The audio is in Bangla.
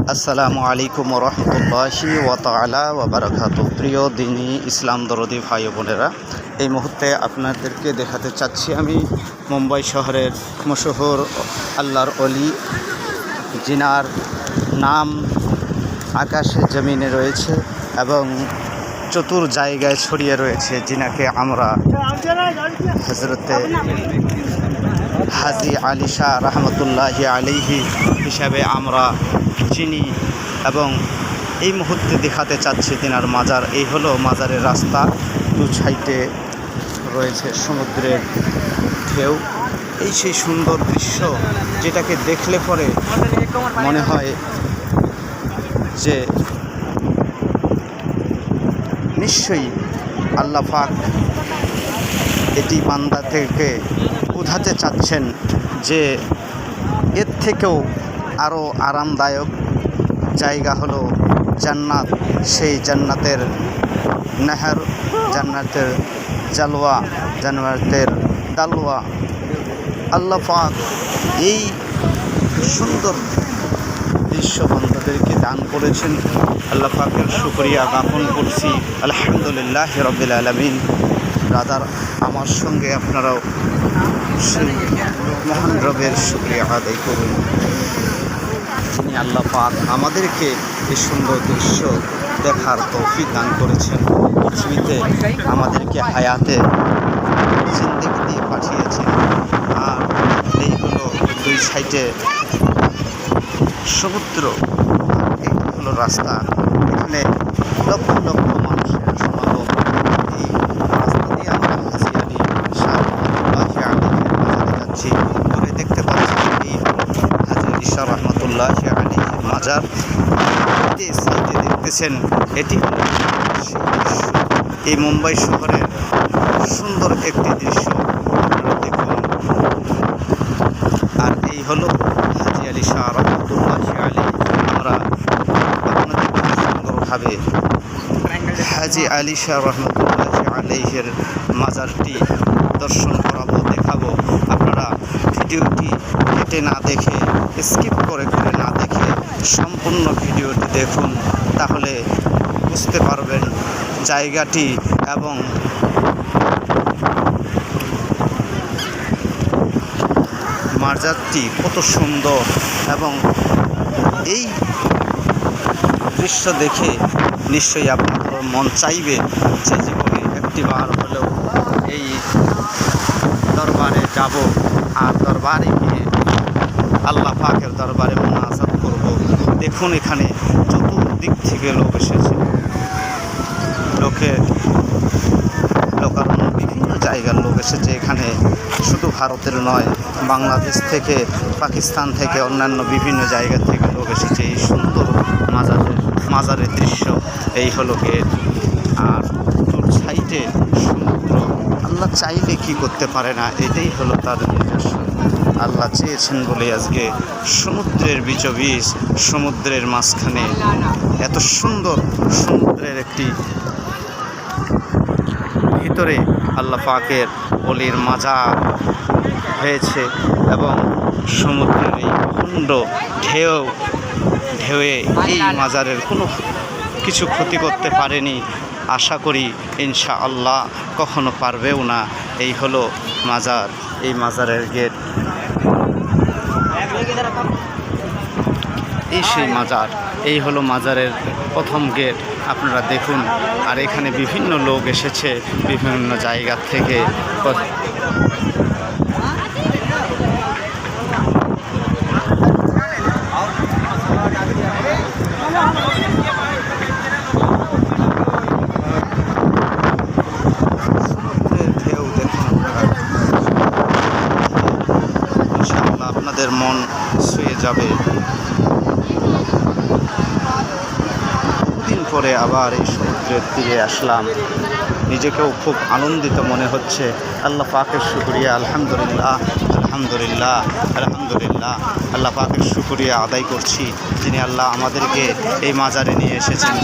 আসসালামু আলাইকুম রহমতুল্লাহি ওয়া তাআলা ওয়া বারাকাতুহু। প্রিয় দিনী ইসলাম দরদি ভাই বোনেরা, এই মুহূর্তে আপনাদেরকে দেখাতে চাচ্ছি আমি মুম্বাই শহরের মশহুর আল্লাহর অলি, জিনার নাম আকাশে জমিনে রয়েছে এবং চতুর জায়গায় ছড়িয়ে রয়েছে, জিনাকে আমরা হযরতে হাজী আলী শাহ রহমতুল্লাহি আলাইহি হিসাবে আমরা চিনি এবং এই মুহূর্তে দেখাতে চাচ্ছি তিনার মাজার। এই হলো মাজারের রাস্তা, দু সাইডে রয়েছে সমুদ্রের ঢেউ। এই সেই সুন্দর দৃশ্য যেটাকে দেখলে পরে মনে হয় যে নিশ্চয়ই আল্লাহ পাক এটি বান্দা থেকে বোঝাতে চাচ্ছেন যে এর থেকেও আরও আরামদায়ক জায়গা হলো জান্নাত। সেই জান্নাতের নেহার, জান্নাতের জালওয়া, জান্নাতের দালওয়া আল্লাহ পাক এই সুন্দর দৃশ্য বান্দাদেরকে দান করেছেন। আল্লাহ পাকের শুকরিয়া জ্ঞাপন করছি, আলহামদুলিল্লাহ রাব্বিল আলামিন। রাদার আমার সঙ্গে আপনারাও সেই মহান রবের শুকরিয়া আদায় করুন, যিনি আল্লাহ পাক আমাদেরকে এই সুন্দর দৃশ্য দেখার তৌফিক দান করেছেন। পৃথিবীতে আমাদেরকে হায়াতে জিন্দেগি দিয়ে পাঠিয়েছেন। আর এই হলো দুই সাইডে সমুদ্র, এই হলো রাস্তা। এখানে লক্ষ লক্ষ মানুষের সমাগম। এই রাস্তা দিয়ে আমরা হাজী আলী শাহ রহমতুল্লাহি আলাইহির মাজারে যাচ্ছি। দূরে দেখতে পাচ্ছি এই হলো হাজী আলী শাহ রহমতুল্লাহি আলাইহির মাজার। এই সাইডে দেখতেছেন এটি হলো সেই দৃশ্য, এই মুম্বাই শহরের সুন্দর একটি দৃশ্য আপনারা দেখুন। আর এই হলো হাজী আলী শাহ রহমতুল্লাহি আলাইহি। আমরা আপনাদেরকে সুন্দরভাবে হাজী আলী শাহ রহমতুল্লাহি আলাইহির মাজারটি দর্শন করাবো, দেখাবো। আপনারা ভিডিওটি কেটে না দেখে, স্কিপ করে না দেখে সম্পূর্ণ ভিডিওটি দেখুন, তাহলে বুঝতে পারবেন জায়গাটি এবং মাজারটি কত সুন্দর। এবং এই দৃশ্য দেখে নিশ্চয়ই আপনাদের মন চাইবে যে জীবনে একটিবার হলেও এই দরবারে যাব, আর দরবারে গিয়ে আল্লাহ পাকের দরবারে মুনাজাত করব। দেখুন এখানে চতুর্দিক থেকে লোক এসেছে, লোকারণ্য বিভিন্ন জায়গার লোক এসেছে এখানে। শুধু ভারতের নয়, বাংলাদেশ থেকে, পাকিস্তান থেকে, অন্যান্য বিভিন্ন জায়গা থেকে লোক এসেছে এই সুন্দর মাজারের দৃশ্য। এই হলো গেট, আর তোর সাইডে সমুদ্র। আল্লাহ চাইলে কি করতে পারে না, এটাই হলো তার নিজস্ব। আল্লাহ চেয়েছেন বলে আজকে সমুদ্রের বিচবিচ, সমুদ্রের মাঝখানে এত সুন্দর সমুদ্রের একটি ভিতরে আল্লাহ পাকের অলির মাজার হয়েছে। এবং সমুদ্রের এই প্রচণ্ড ঢেউয়ে এই মাজারের কোনো কিছু ক্ষতি করতে পারেনি। আশা করি ইনশাআল্লাহ কখনো পারবেও না। এই হলো মাজার, এই মাজারের গেট, এই সেই মাজার। এই হলো মাজারের প্রথম গেট, আপনারা দেখুন। আর এখানে বিভিন্ন লোক এসেছে বিভিন্ন জায়গা থেকে। ঢেউ দেখুন আপনারা, ইনশাআল্লাহ আপনাদের মন ছুঁয়ে যাবে। বহুদিন পরে আবার এই সমুদ্রের তীরে আসলাম, নিজেকেও খুব আনন্দিত মনে হচ্ছে। আল্লাহ পাকের শুকরিয়া, আলহামদুলিল্লাহ, আলহামদুলিল্লাহ, আলহামদুলিল্লাহ। আল্লাহ পাকের শুকরিয়া আদায় করছি, যিনি আল্লাহ আমাদেরকে এই মাজারে নিয়ে এসেছেন।